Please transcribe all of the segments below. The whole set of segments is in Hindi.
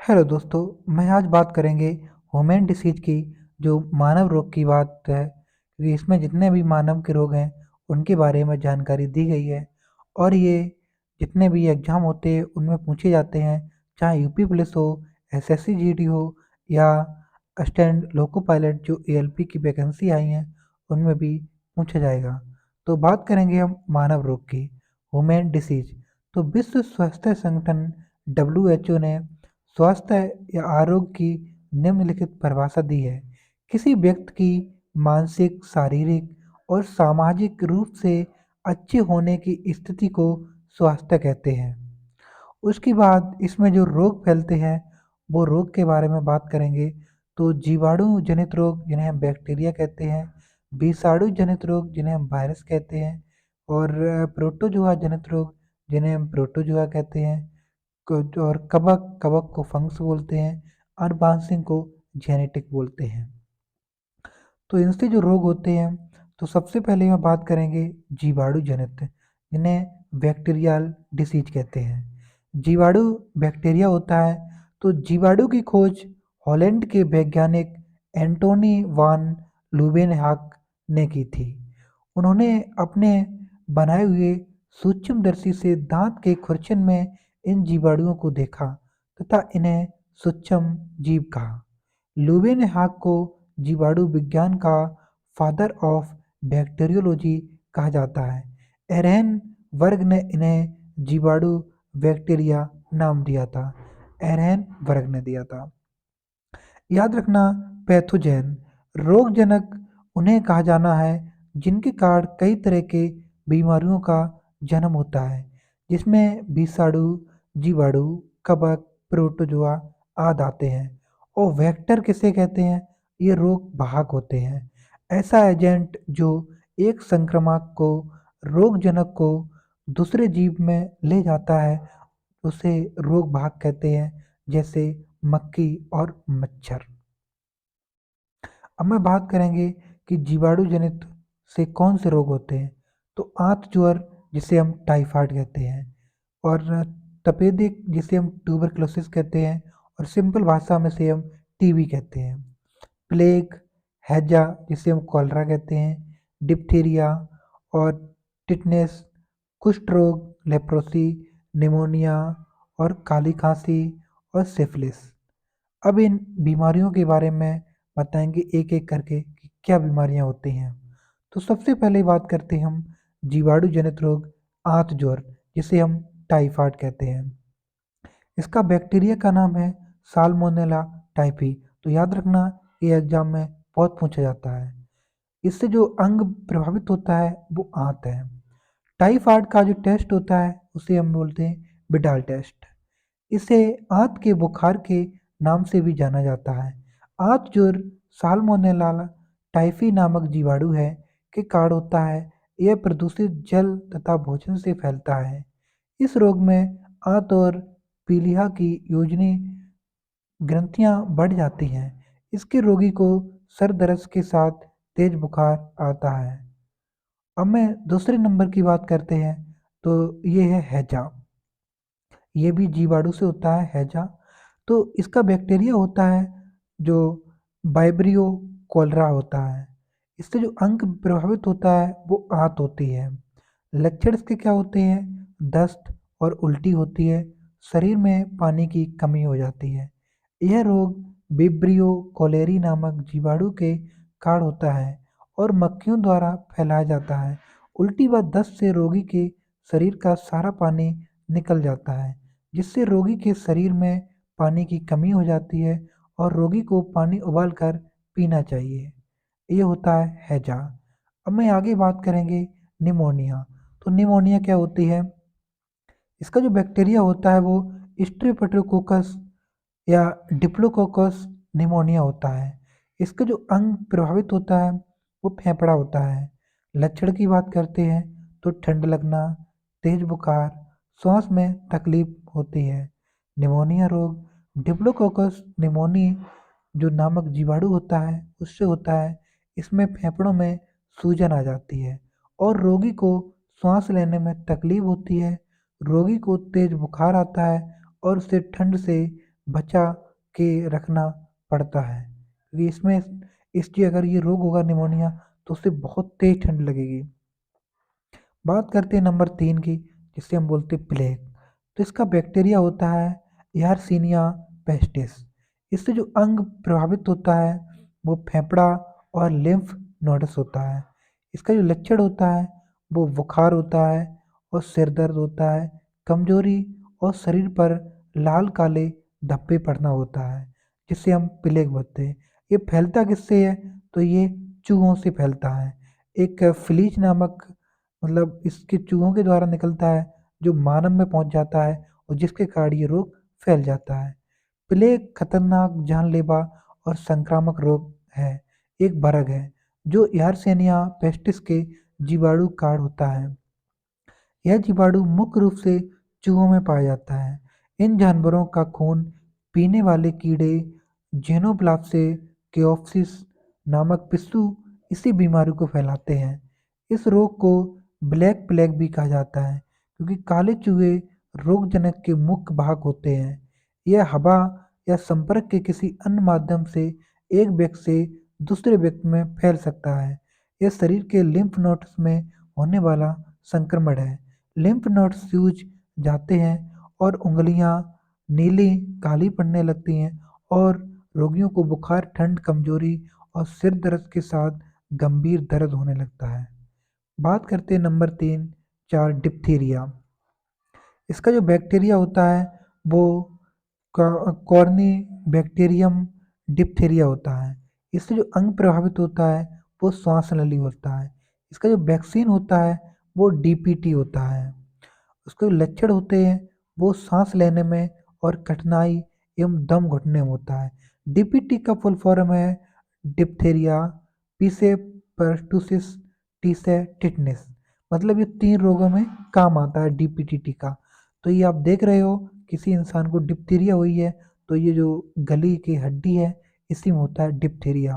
हेलो दोस्तों, मैं आज बात करेंगे ह्यूमन डिसीज की जो मानव रोग की बात है क्योंकि इसमें जितने भी मानव के रोग हैं उनके बारे में जानकारी दी गई है और ये जितने भी एग्ज़ाम होते हैं उनमें पूछे जाते हैं, चाहे यूपी पुलिस हो, एसएससी जीडी हो या स्टैंड लोको पायलट जो एएलपी की वैकेंसी आई हैं उनमें भी पूछा जाएगा। तो बात करेंगे हम मानव रोग की, ह्यूमन डिसीज। तो विश्व स्वास्थ्य संगठन डब्ल्यूएचओ ने स्वास्थ्य या आरोग्य की निम्नलिखित परिभाषा दी है। किसी व्यक्ति की मानसिक, शारीरिक और सामाजिक रूप से अच्छे होने की स्थिति को स्वास्थ्य कहते हैं। उसके बाद इसमें जो रोग फैलते हैं वो रोग के बारे में बात करेंगे। तो जीवाणु जनित रोग जिन्हें हम बैक्टीरिया कहते हैं, विषाणु जनित रोग जिन्हें हम वायरस कहते हैं और प्रोटोजोआ जनित रोग जिन्हें हम प्रोटोजोआ कहते हैं। और कवक कवक को फंगस बोलते हैं और बांसिंग को जेनेटिक बोलते हैं। तो इनसे जो रोग होते हैं तो सबसे पहले हम बात करेंगे जीवाणु जनित, जिन्हें बैक्टीरियल डिसीज कहते हैं। जीवाणु बैक्टीरिया होता है। तो जीवाणु की खोज हॉलैंड के वैज्ञानिक एंटोनी वान लुवेनहाक ने की थी। उन्होंने अपने बनाए हुए सूक्ष्मदर्शी से दांत के खुरचन में इन जीवाणुओं को देखा तथा इन्हें सूक्ष्म जीव कहा। लुवेनहाक को जीवाणु विज्ञान का फादर ऑफ बैक्टीरियोलॉजी कहा जाता है। एरहन वर्ग ने इन्हें जीवाणु बैक्टीरिया नाम दिया था। एरहन वर्ग ने दिया था। याद रखना, पैथोजन रोगजनक उन्हें कहा जाना है जिनके कारण कई तरह के बीमारियों का जन्म होता है, जिसमें विषाणु, जीवाणु, कवक, प्रोटोजोआ आदि आते हैं। और वेक्टर किसे कहते हैं? ये रोग वाहक होते हैं। ऐसा एजेंट जो एक संक्रामक को, रोगजनक को दूसरे जीव में ले जाता है उसे रोग वाहक कहते हैं, जैसे मक्खी और मच्छर। अब मैं बात करेंगे कि जीवाणु जनित से कौन से रोग होते हैं। तो आंत ज्वर जिसे हम टाइफाइड कहते हैं और तपेदिक जिसे हम ट्यूबरक्लोसिस कहते हैं और सिंपल भाषा में से हम टीबी कहते हैं। प्लेग, हैजा जिसे हम कॉलरा कहते हैं, डिप्थीरिया और टिटनेस, कुष्ठ रोग, लेप्रोसी, निमोनिया और काली खांसी और सिफिलिस। अब इन बीमारियों के बारे में बताएंगे एक एक करके कि क्या बीमारियां होती हैं। तो सबसे पहले बात करते हैं हम जीवाणु जनित रोग आंत ज्वर, जिसे हम टाइफाइड कहते हैं। इसका बैक्टीरिया का नाम है साल्मोनेला टाइफी। तो याद रखना, ये एग्जाम में बहुत पूछा जाता है। इससे जो अंग प्रभावित होता है वो आंत है। टाइफाइड का जो टेस्ट होता है उसे हम बोलते हैं बिडाल टेस्ट। इसे आंत के बुखार के नाम से भी जाना जाता है। आंत ज्वर साल्मोनेला टाइफी नामक जीवाणु है के कारण होता है। यह प्रदूषित जल तथा भोजन से फैलता है। इस रोग में आंत और पीलिया की योजनी ग्रंथियां बढ़ जाती हैं। इसके रोगी को सर दर्द के साथ तेज बुखार आता है। अब मैं दूसरे नंबर की बात करते हैं तो ये है हैजा। ये भी जीवाणु से होता है हैजा। तो इसका बैक्टीरिया होता है जो वाइब्रियो कोलरा होता है। इससे जो अंग प्रभावित होता है वो आंत होती है। लक्षण इसके क्या होते हैं? दस्त और उल्टी होती है। शरीर में पानी की कमी हो जाती है। यह रोग विब्रियो कोलेरी नामक जीवाणु के कारण होता है और मक्खियों द्वारा फैलाया जाता है। उल्टी व दस्त से रोगी के शरीर का सारा पानी निकल जाता है, जिससे रोगी के शरीर में पानी की कमी हो जाती है और रोगी को पानी उबाल कर पीना चाहिए। ये होता है हैजा। अब मैं आगे बात करेंगे निमोनिया। तो निमोनिया क्या होती है? इसका जो बैक्टीरिया होता है वो स्ट्रेप्टोकोकस या डिप्लोकोकस निमोनिया होता है। इसका जो अंग प्रभावित होता है वो फेफड़ा होता है। लक्षण की बात करते हैं तो ठंड लगना, तेज बुखार, सांस में तकलीफ होती है। निमोनिया रोग डिप्लोकोकस निमोनी जो नामक जीवाणु होता है उससे होता है। इसमें फेफड़ों में सूजन आ जाती है और रोगी को सांस लेने में तकलीफ होती है। रोगी को तेज बुखार आता है और उसे ठंड से बचा के रखना पड़ता है, क्योंकि इसमें इसकी अगर ये रोग होगा निमोनिया तो उससे बहुत तेज ठंड लगेगी। बात करते हैं नंबर 3 की, जिसे हम बोलते हैं प्लेग। तो इसका बैक्टीरिया होता है यारसीनिया पेस्टिस। इससे जो अंग प्रभावित होता है वो फेफड़ा और लिम्फ नोड्स होता है। इसका जो लक्षण होता है वो बुखार होता है और सिर दर्द होता है, कमजोरी और शरीर पर लाल काले धब्बे पड़ना होता है, जिससे हम प्लेग बोलते हैं। ये फैलता किससे है? तो ये चूहों से फैलता है। एक फ्लीज नामक इसके चूहों के द्वारा निकलता है, जो मानव में पहुंच जाता है और जिसके कारण ये रोग फैल जाता है। प्लेग खतरनाक जानलेवा और संक्रामक रोग है, एक भरग है जो यारसेनिया पेस्टिस के जीवाणु कारण होता है। यह जीवाणु मुख्य रूप से चूहों में पाया जाता है। इन जानवरों का खून पीने वाले कीड़े जेनोब्लास्ट केओप्सिस नामक पिस्सू इसी बीमारी को फैलाते हैं। इस रोग को ब्लैक प्लेग भी कहा जाता है, क्योंकि काले चूहे रोगजनक के मुख्य भाग होते हैं। यह हवा या संपर्क के किसी अन्य माध्यम से एक व्यक्ति से दूसरे व्यक्ति में फैल सकता है। यह शरीर के लिम्फ नोड्स में होने वाला संक्रमण है। लिम्फ नोड्स सूज जाते हैं और उंगलियां नीली काली पड़ने लगती हैं, और रोगियों को बुखार, ठंड, कमजोरी और सिर दर्द के साथ गंभीर दर्द होने लगता है। बात करते हैं नंबर 3 4 डिप्थीरिया। इसका जो बैक्टीरिया होता है वो कॉर्नी बैक्टीरियम डिप्थीरिया होता है। इससे जो अंग प्रभावित होता है वो श्वास नली होता है। इसका जो वैक्सीन होता है वो डीपीटी होता है। उसके जो लक्षण होते हैं वो सांस लेने में और कठिनाई एवं दम घुटने में होता है। डीपीटी का फुल फॉर्म है डिप्थीरिया, पीसे पर्टुसिस, टीसे टिटनिस। मतलब ये 3 रोगों में काम आता है डीपीटी टीका। तो ये आप देख रहे हो, किसी इंसान को डिप्थीरिया हुई है तो ये जो गली की हड्डी है इसी में होता है डिप्थीरिया।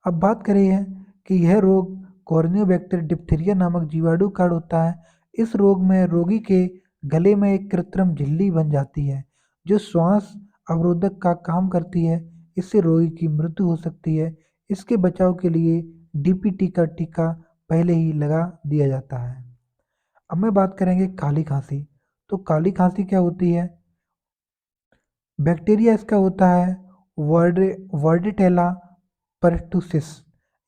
अब बात करें कि यह रोग कॉर्नियोबैक्टर डिप्थीरिया नामक जीवाणु कारण होता है। इस रोग में रोगी के गले में एक कृत्रिम झिल्ली बन जाती है, जो श्वास अवरोधक का काम करती है। इससे रोगी की मृत्यु हो सकती है। इसके बचाव के लिए डीपीटी का टीका पहले ही लगा दिया जाता है। अब मैं बात करेंगे काली खांसी। तो काली खांसी क्या होती है? बैक्टीरिया इसका होता है वर्ड वर्डिटेला परटुसिस।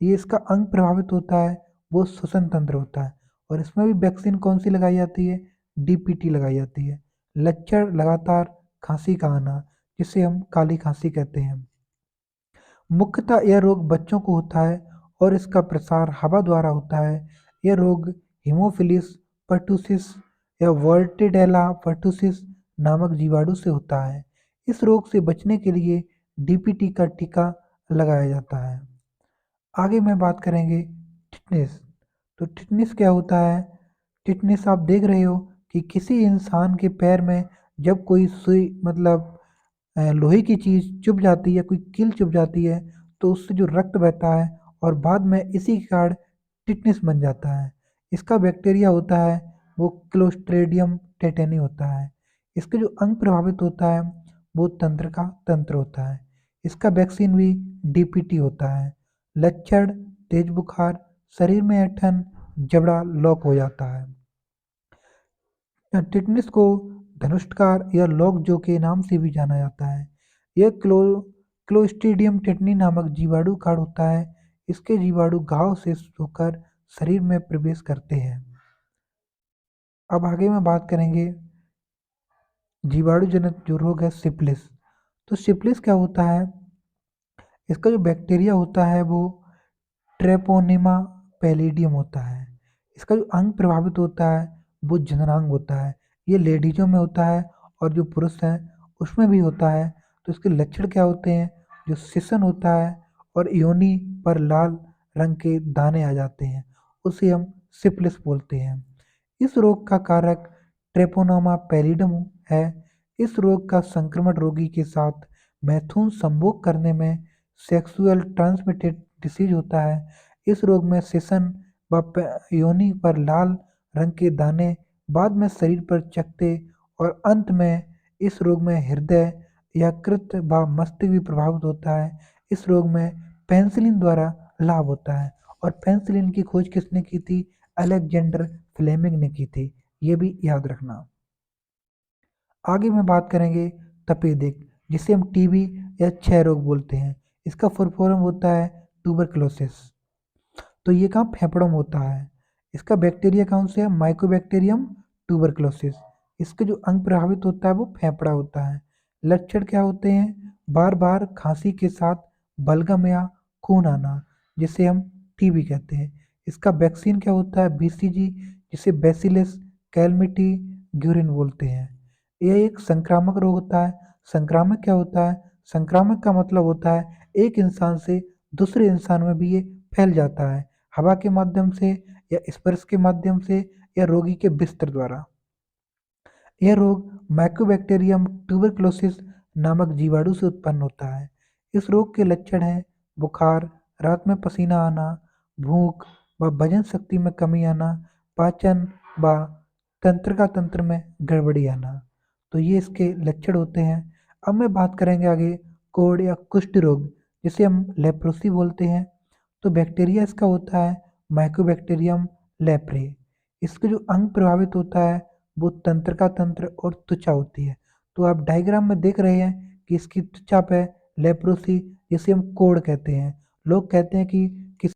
ये इसका अंग प्रभावित होता है वो श्वसन तंत्र होता है, और इसमें भी वैक्सीन कौन सी लगाई जाती है? डीपीटी लगाई जाती है। लक्षण लगातार खांसी का आना, जिसे हम काली खांसी कहते हैं। मुख्यतः यह रोग बच्चों को होता है और इसका प्रसार हवा द्वारा होता है। यह रोग हीमोफिलिस पर्टुसिस या वर्टिडेला पर्टुसिस नामक जीवाणु से होता है। इस रोग से बचने के लिए डीपीटी का टीका लगाया जाता है। आगे मैं बात करेंगे टिटनेस। तो टिटनेस क्या होता है? टिटनेस आप देख रहे हो कि किसी इंसान के पैर में जब कोई सुई लोहे की चीज़ चुभ जाती है, कोई कील चुभ जाती है, तो उससे जो रक्त बहता है और बाद में इसी के कारण टिटनेस बन जाता है। इसका बैक्टीरिया होता है वो क्लोस्ट्रेडियम टेटेनी होता है। इसका जो अंग प्रभावित होता है वो तंत्र का तंत्र होता है। इसका वैक्सीन भी डीपीटी होता है। लक्षण तेज बुखार, शरीर में ऐंठन, जबड़ा लॉक हो जाता है। टिटनिस को धनुष्कार या लॉकजो के नाम से भी जाना जाता है। यह क्लोस्ट्रीडियम टेटनी नामक जीवाणु कारण होता है। इसके जीवाणु घाव से होकर शरीर में प्रवेश करते हैं। अब आगे में बात करेंगे जीवाणु जनित जो रोग है सिफिलिस। तो सिफिलिस क्या होता है? इसका जो बैक्टीरिया होता है वो ट्रेपोनेमा पैलिडियम होता है। इसका जो अंग प्रभावित होता है वो जननांग होता है। ये लेडीजों में होता है और जो पुरुष हैं उसमें भी होता है। तो इसके लक्षण क्या होते हैं? जो सिसन होता है और योनि पर लाल रंग के दाने आ जाते हैं, उसे हम सिफिलिस बोलते हैं। इस रोग का कारक ट्रेपोनोमा पैलिडम है। इस रोग का संक्रमण रोगी के साथ मैथुन संभोग करने में सेक्सुअल ट्रांसमिटेड डिसीज होता है। इस रोग में सेसन व योनि पर लाल रंग के दाने बाद में शरीर पर चकते और अंत में इस रोग में हृदय, यकृत व मस्तिष्क भी प्रभावित होता है। इस रोग में पेनिसिलिन द्वारा लाभ होता है और पेनिसिलिन की खोज किसने की थी? अलेक्जेंडर फ्लेमिंग ने की थी। ये भी याद रखना। आगे में बात करेंगे तपेदिक, जिसे हम टीबी या क्षय रोग बोलते हैं। इसका फुल फॉर्म होता है ट्यूबरकुलोसिस। तो ये कहाँ फेफड़ों में होता है। इसका बैक्टीरिया कौन से है? Mycobacterium tuberculosis. इसके जो अंग प्रभावित होता है वो फेफड़ा होता है। लक्षण क्या होते हैं? बार बार खांसी के साथ बलगम या खून आना, जिसे हम टीबी कहते हैं। इसका वैक्सीन क्या होता है? बीसीजी, जिसे बैसिलस कैलमिटी ग्यूरिन बोलते हैं। यह एक संक्रामक रोग होता है। संक्रामक क्या होता है? संक्रामक का मतलब होता है एक इंसान से दूसरे इंसान में भी ये फैल जाता है, हवा के माध्यम से या स्पर्श के माध्यम से या रोगी के बिस्तर द्वारा। यह रोग माइकोबैक्टीरियम ट्यूबरकुलोसिस नामक जीवाणु से उत्पन्न होता है। इस रोग के लक्षण हैं बुखार, रात में पसीना आना, भूख व वजन शक्ति में कमी आना, पाचन व तंत्रिका तंत्र में गड़बड़ी आना। तो ये इसके लक्षण होते हैं। अब मैं बात करेंगे आगे कोढ़ या कुष्ठ रोग, जिसे हम लेप्रोसी बोलते हैं। तो बैक्टीरिया इसका होता है माइकोबैक्टीरियम लेप्रे। इसके जो अंग प्रभावित होता है वो तंत्रिका तंत्र और त्वचा होती है। तो आप डायग्राम में देख रहे हैं कि इसकी त्वचा पे लेप्रोसी, जिसे हम कोढ़ कहते हैं। लोग कहते हैं कि किस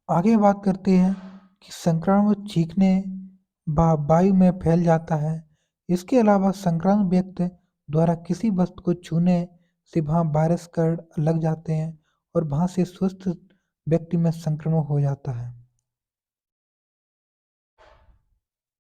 आगे बात करते हैं कि संक्रामक चीखने वायु में फैल जाता है। इसके अलावा संक्रामक व्यक्ति द्वारा किसी वस्तु को छूने से वहाँ वायरस कण लग जाते हैं और वहाँ से स्वस्थ व्यक्ति में संक्रमण हो जाता है।